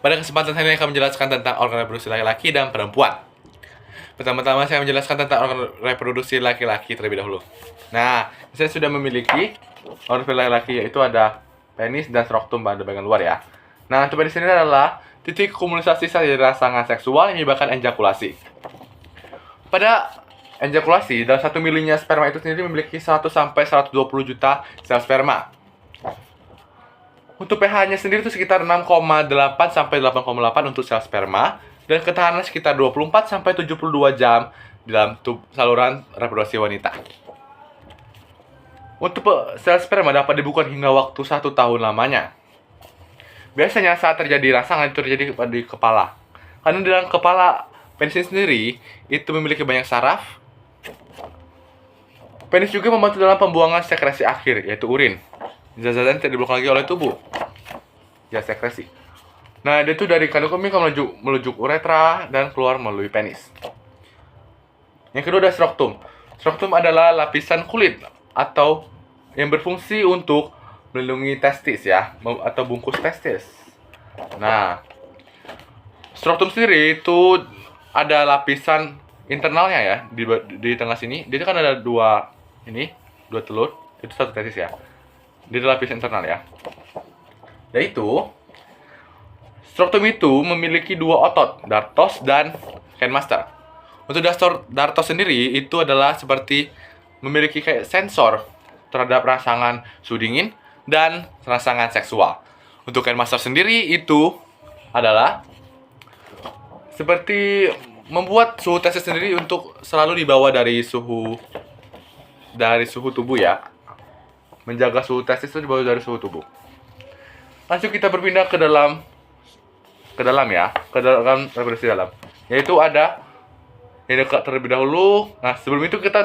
Pada kesempatan ini akan menjelaskan tentang organ reproduksi laki-laki dan perempuan. Pertama-tama saya menjelaskan tentang organ reproduksi laki-laki terlebih dahulu. Nah, saya sudah memiliki organ laki-laki, yaitu ada penis dan skrotum pada bagian luar ya. Nah, untuk penis ini adalah titik komunikasi saluran rangsangan seksual yang menyebabkan ejakulasi. Pada ejakulasi, dalam 1 milinya sperma itu sendiri memiliki 100 sampai 120 juta sel sperma. Untuk pH-nya sendiri itu sekitar 6,8 sampai 8,8 untuk sel sperma dan ketahanan sekitar 24 sampai 72 jam dalam saluran reproduksi wanita. Untuk sel sperma dapat dibuka hingga waktu 1 tahun lamanya. Biasanya saat terjadi rangsangan itu terjadi di kepala. Karena di dalam kepala penis sendiri itu memiliki banyak saraf. Penis juga membantu dalam pembuangan sekresi akhir, yaitu urin. Zat-zat yang tidak dibuang lagi oleh tubuh. Ya, sekresi. Nah, dia itu dari kandung kemih menuju uretra dan keluar melalui penis. Yang kedua ada skrotum. Skrotum adalah lapisan kulit atau yang berfungsi untuk melindungi testis ya, atau bungkus testis. Nah, skrotum sendiri itu ada lapisan internalnya ya, di tengah sini. Dia kan ada dua telur, itu satu testis ya. Di lapisan internal ya. Yaitu skrotum itu memiliki dua otot, dartos dan Kenmaster. Untuk dartos sendiri itu adalah seperti memiliki kayak sensor terhadap rangsangan suhu dingin dan rangsangan seksual. Untuk Kenmaster sendiri itu adalah seperti membuat suhu testis sendiri untuk selalu dibawa dari suhu tubuh ya. Menjaga suhu testis itu dibawa dari suhu tubuh. Langsung kita berpindah ke dalam reproduksi dalam. Yaitu ada yang dekat terlebih dahulu. Nah, sebelum itu kita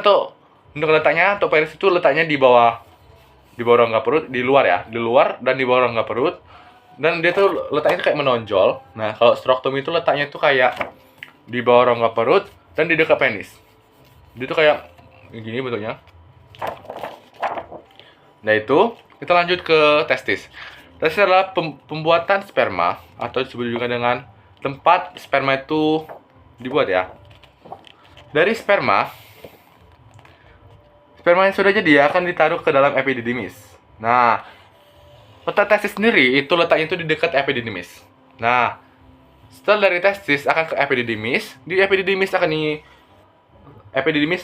untuk letaknya, untuk penis itu letaknya di bawah rongga perut, di luar dan di bawah rongga perut. Dan dia tuh letaknya kayak menonjol. Nah, kalau skrotum itu letaknya tuh kayak di bawah rongga perut dan di dekat penis. Dia tuh kayak gini bentuknya. Nah, itu kita lanjut ke testis. Testis adalah pembuatan sperma atau disebut juga dengan tempat sperma itu dibuat ya. Dari sperma yang sudah jadi akan ditaruh ke dalam epididymis. Nah, letak testis sendiri itu letaknya itu di dekat epididymis. Nah, setelah dari testis akan ke epididymis, di epididymis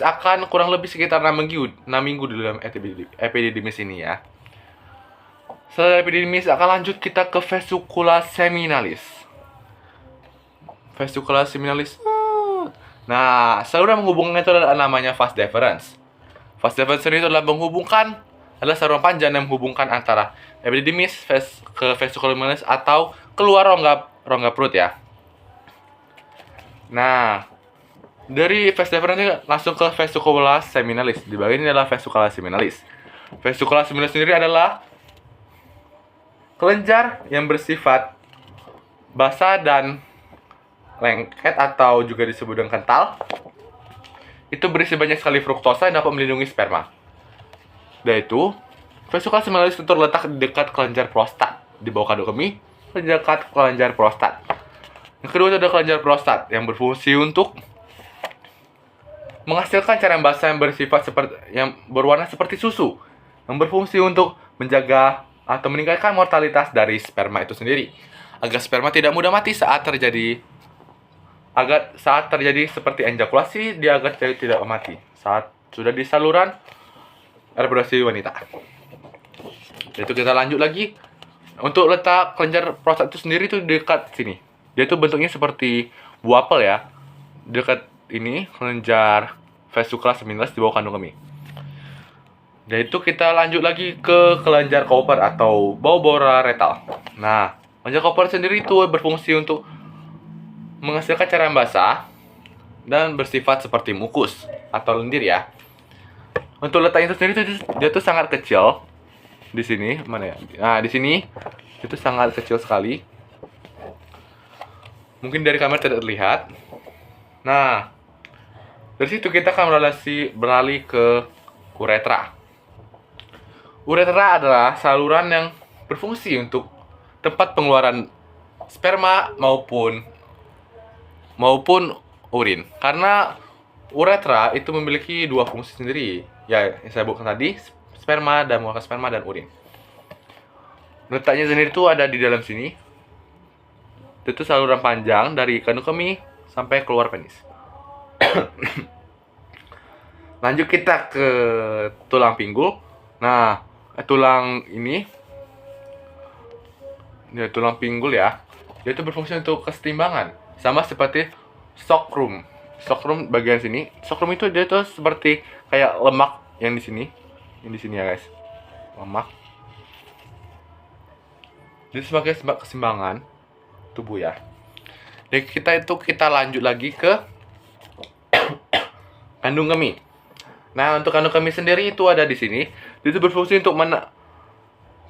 akan kurang lebih sekitar 6 minggu di dalam epididymis ini ya. Setelah epididymis akan lanjut kita ke vesicula seminalis. Nah, saluran menghubungkan itu adalah namanya vas deferens. Vas deferens itu adalah saluran panjang yang menghubungkan antara epididymis ke vesicula seminalis atau keluar rongga perut ya. Nah, dari vas deferens ini langsung ke vesicula seminalis. Di bagian ini adalah vesicula seminalis. Vesicula seminalis sendiri adalah kelenjar yang bersifat basah dan lengket atau juga disebut dengan kental. Itu berisi banyak sekali fruktosa yang dapat melindungi sperma. Yaitu vesicula seminalis itu terletak di dekat kelenjar prostat, di bawah kandung kemih, di dekat kelenjar prostat. Yang kedua itu ada kelenjar prostat yang berfungsi untuk menghasilkan cairan basah yang berwarna seperti susu, yang berfungsi untuk menjaga atau meningkatkan mortalitas dari sperma itu sendiri, agar sperma tidak mudah mati saat terjadi seperti ejakulasi, dia agar tidak mati saat sudah di saluran reproduksi wanita. Itu kita lanjut lagi. Untuk letak kelenjar prostat itu sendiri itu dekat sini. Dia itu bentuknya seperti buah apel ya. Dekat ini kelenjar vesicula seminalis di bawah kandung kemih. Dan itu kita lanjut lagi ke kelenjar Cowper atau Baubora retal. Nah, kelenjar Cowper sendiri itu berfungsi untuk menghasilkan cairan basah dan bersifat seperti mukus atau lendir ya. Untuk letaknya itu sendiri dia tuh sangat kecil. Di sini mana ya? Nah, di sini itu sangat kecil sekali. Mungkin dari kamera tidak terlihat. Nah, dari situ kita akan beralih ke uretra. Uretra adalah saluran yang berfungsi untuk tempat pengeluaran sperma maupun urin. Karena uretra itu memiliki dua fungsi sendiri. Ya, yang saya sebutkan tadi, sperma dan mengeluarkan sperma dan urin. Letaknya sendiri itu ada di dalam sini. Itu saluran panjang dari kandung kemih sampai keluar penis. Lanjut kita ke tulang pinggul. Nah, tulang ini, ya, tulang pinggul ya. Dia itu berfungsi untuk kesetimbangan, sama seperti sacrum. Sacrum bagian sini. Sacrum itu dia tuh seperti kayak lemak yang di sini. Yang di sini ya, guys. Lemak. Jadi sebagai keseimbangan tubuh ya. Jadi kita lanjut lagi ke kandung kemih. Nah, untuk kandung kemih sendiri itu ada di sini. Itu berfungsi untuk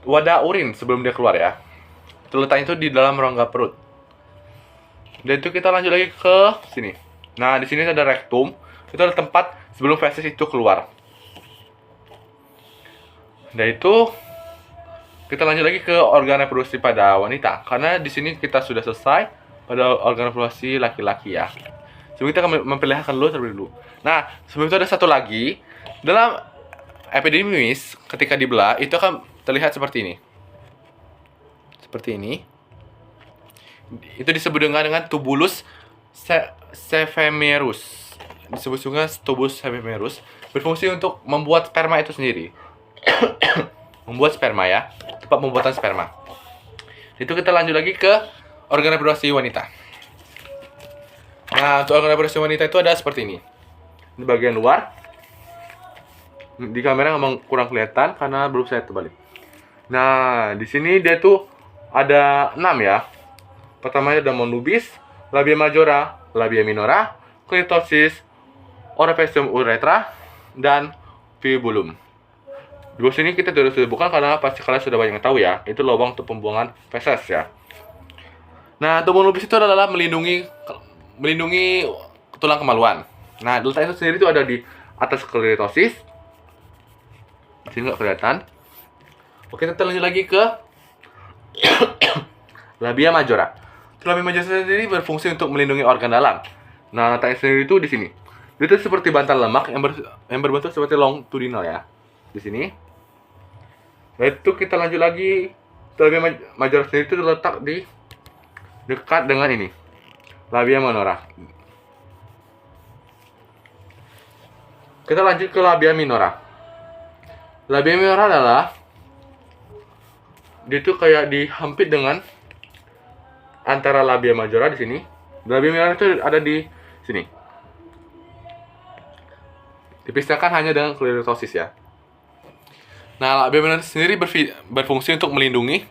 wadah urin sebelum dia keluar ya. Letaknya itu di dalam rongga perut. Dan itu kita lanjut lagi ke sini. Nah, di sini ada rektum. Itu adalah tempat sebelum feses itu keluar. Dan itu kita lanjut lagi ke organ reproduksi pada wanita. Karena di sini kita sudah selesai pada organ reproduksi laki-laki ya. Sebelum kita akan memperlihatkan terlebih dulu. Nah, sebelum itu ada satu lagi. Dalam epididymis, ketika dibelah, itu akan terlihat seperti ini. Seperti ini. Itu disebut dengan tubulus sephemerus. Disebut juga tubulus sephemerus. Berfungsi untuk membuat sperma itu sendiri. Membuat sperma ya. Tempat pembuatan sperma. Itu kita lanjut lagi ke organ reproduksi wanita. Nah, untuk organ reproduksi wanita itu ada seperti ini. Di bagian luar. Di kamera memang kurang kelihatan karena belum saya terbalik. Nah, di sini dia tuh ada 6 ya. Pertamanya ada monubis, labia majora, labia minora, clitoris, orificium uretra, dan fibulum. Di bawah sini kita sudah sebutkan karena pasti kalian sudah banyak tahu ya. Itu lubang untuk pembuangan feses ya. Nah, untuk monubis itu adalah melindungi tulang kemaluan. Nah, letak itu sendiri itu ada di atas clitoris. Di sini nggak kelihatan. Oke, kita lanjut lagi ke labia majora. Labia majora sendiri berfungsi untuk melindungi organ dalam. Nah, letaknya sendiri itu di sini. Itu seperti bantal lemak yang berbentuk seperti longitudinal ya. Di sini. Nah, itu kita lanjut lagi. Labia majora sendiri itu terletak di dekat dengan ini, labia minora. Kita lanjut ke labia minora. Labia minora adalah dia itu kayak dihampit dengan antara labia majora di sini. Labia minora itu ada di sini. Dipisahkan hanya dengan clitoris ya. Nah, labia minora sendiri berfungsi untuk melindungi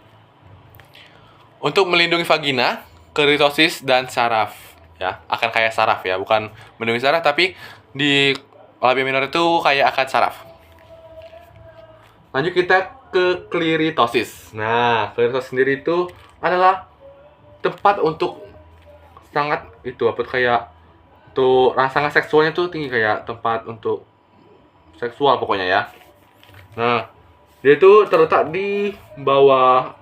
vagina, clitoris, dan saraf ya. Akan kayak saraf ya, bukan melindungi saraf tapi di labia minora itu kayak akan saraf. Lanjut kita ke clitoris. Nah, clitoris sendiri itu adalah tempat untuk sangat itu apa kayak tuh rasa seksualnya tuh tinggi, kayak tempat untuk seksual pokoknya ya. Nah, dia itu terletak di bawah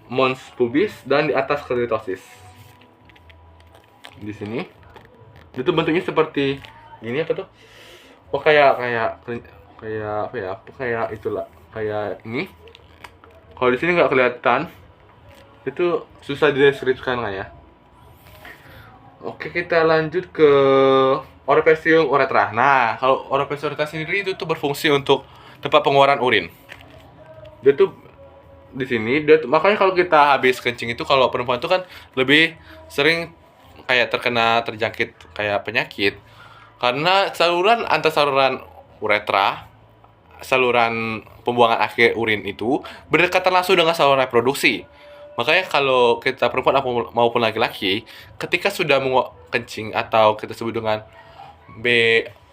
mons pubis dan di atas clitoris. Di sini. Itu bentuknya seperti gini apa tuh? Oh, kayak apa ya? Kayak itulah, kayak ini. Kalau di sini nggak kelihatan. Itu susah dideskripsikan lah ya. Oke, kita lanjut ke orificium uretra. Nah, kalau orificium uretra sendiri itu tuh berfungsi untuk tempat pengeluaran urin. Dia tuh di sini, makanya kalau kita habis kencing itu, kalau perempuan itu kan lebih sering kayak terjangkit kayak penyakit karena saluran uretra, saluran pembuangan akhir urin itu berdekatan langsung dengan saluran reproduksi. Makanya kalau kita perempuan maupun laki-laki, ketika sudah kencing atau kita sebut dengan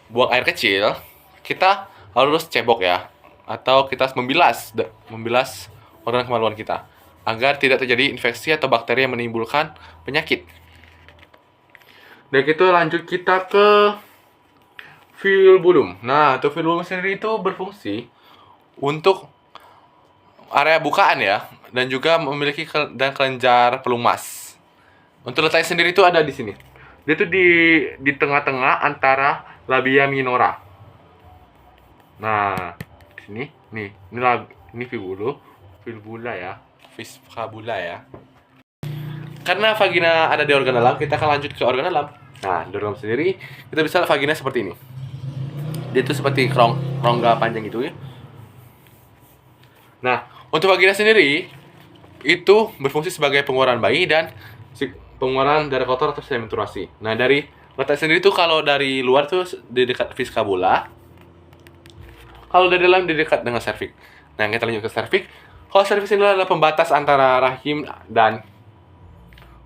buang air kecil, kita harus cebok ya, atau kita membilas organ kemaluan kita agar tidak terjadi infeksi atau bakteri yang menimbulkan penyakit. Dan kita lanjut kita ke fibulum. Nah, fibulum sendiri itu berfungsi untuk area bukaan ya. juga memiliki dan kelenjar pelumas. Untuk letaknya sendiri itu ada di sini. Dia tuh di tengah-tengah antara labia minora. Nah, di sini nih, ini fibula ya. Fibula ya. Karena vagina ada di organ dalam, kita akan lanjut ke organ dalam. Nah, di organ dalam sendiri kita bisa lihat vagina seperti ini. Dia itu seperti rongga panjang gitu ya. Nah, untuk vagina sendiri itu berfungsi sebagai pengeluaran bayi dan pengeluaran darah kotor atau semenstruasi. Nah, dari letak sendiri tuh kalau dari luar tuh di dekat fiskabula. Kalau dari dalam di dekat dengan serviks. Nah, kita lanjut ke serviks. Kalau serviks ini adalah pembatas antara rahim dan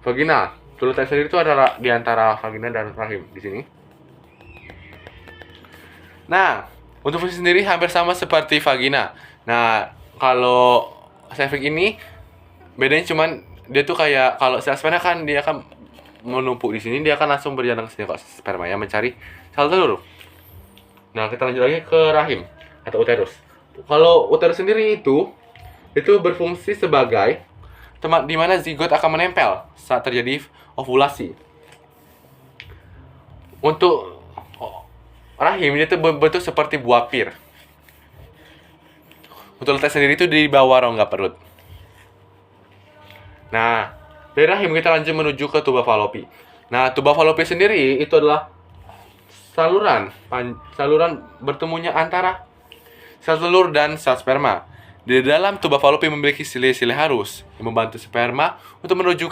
vagina. Letak sendiri itu adalah di antara vagina dan rahim di sini. Nah, untuk fungsi sendiri hampir sama seperti vagina. Nah, kalau serviks ini bedanya cuman dia tuh kayak kalau sel sperma kan dia akan menumpuk di sini, dia akan langsung berjalan ke sini kok sperma ya mencari sel telur. Nah, kita lanjut lagi ke rahim atau uterus. Kalau uterus sendiri itu berfungsi sebagai tempat di mana zigot akan menempel saat terjadi ovulasi. Untuk rahim itu berbentuk seperti buah pir. Untuk letak sendiri itu di bawah rongga perut. Nah, dari rahim kita lanjut menuju ke tuba falopi. Nah, tuba falopi sendiri itu adalah saluran bertemunya antara sel telur dan sel sperma. Di dalam tuba falopi memiliki sile-sile halus yang membantu sperma untuk menuju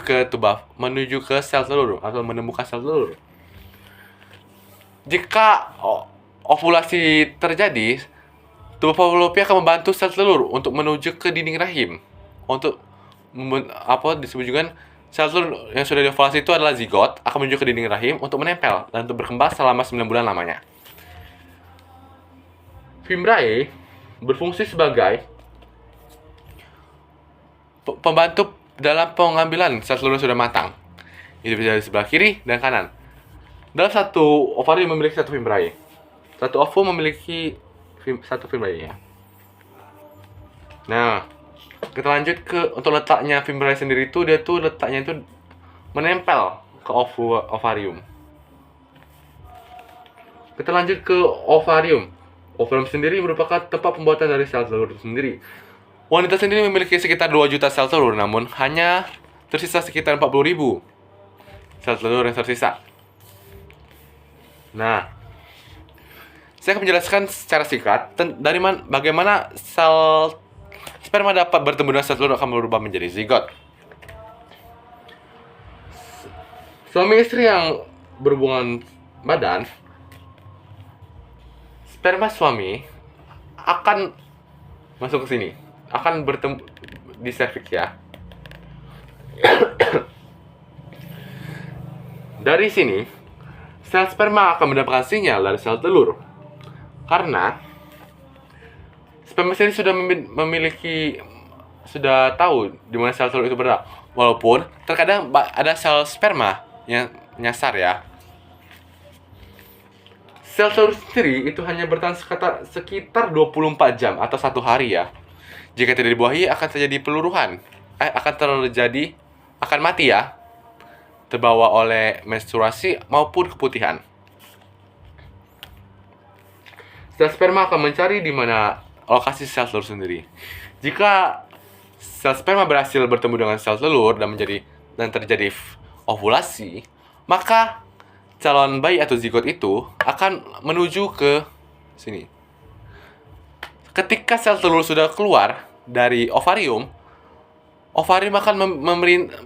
ke sel telur atau menemukan sel telur. Jika ovulasi terjadi, tuba falopi akan membantu sel telur untuk menuju ke dinding rahim. Untuk disebut juga sel telur yang sudah diovulasi itu adalah zigot akan menuju ke dinding rahim untuk menempel dan untuk berkembang selama 9 bulan lamanya. Fimbriae berfungsi sebagai pembantu dalam pengambilan sel telur yang sudah matang. Itu bisa di sebelah kiri dan kanan. Dalam satu ovarium memiliki satu fimbriae. Satu ovum memiliki satu fimbriae ya. Nah, kita lanjut ke untuk letaknya fimbriae sendiri itu dia tuh letaknya itu menempel ke ovarium. Kita lanjut ke ovarium. Ovarium sendiri merupakan tempat pembuatan dari sel telur itu sendiri. Wanita sendiri memiliki sekitar 2 juta sel telur, namun hanya tersisa sekitar 40.000 sel telur yang tersisa. Nah, saya akan menjelaskan secara singkat bagaimana sel sperma dapat bertemu dengan sel telur akan berubah menjadi zigot. Suami istri yang berhubungan badan, sperma suami akan masuk ke sini, akan bertemu di serviks ya. Dari sini, sel sperma akan mendapatkan sinyal dari sel telur. Karena sperma sendiri sudah tahu di mana sel telur itu berada. Walaupun terkadang ada sel sperma yang nyasar ya. Sel telur sendiri itu hanya bertahan sekitar 24 jam atau 1 hari ya. Jika tidak dibuahi akan terjadi peluruhan. Akan mati ya. Terbawa oleh menstruasi maupun keputihan. Sel sperma akan mencari di mana lokasi sel telur sendiri. Jika sel sperma berhasil bertemu dengan sel telur dan terjadi ovulasi, maka calon bayi atau zigot itu akan menuju ke sini. Ketika sel telur sudah keluar dari ovarium akan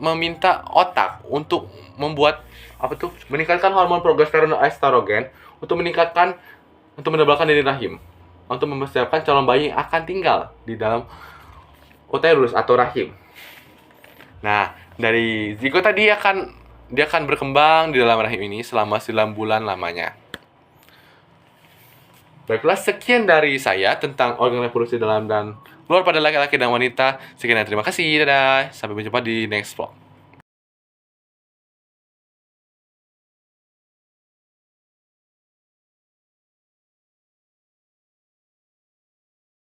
meminta otak untuk meningkatkan hormon progesteron dan estrogen untuk menebalkan dinding rahim, untuk mempersiapkan calon bayi yang akan tinggal di dalam uterus atau rahim. Nah, dari zigot tadi dia akan berkembang di dalam rahim ini selama 9 bulan lamanya. Baiklah, sekian dari saya tentang organ reproduksi dalam dan luar pada laki-laki dan wanita. Sekian dan terima kasih. Dadah. Sampai berjumpa di next vlog.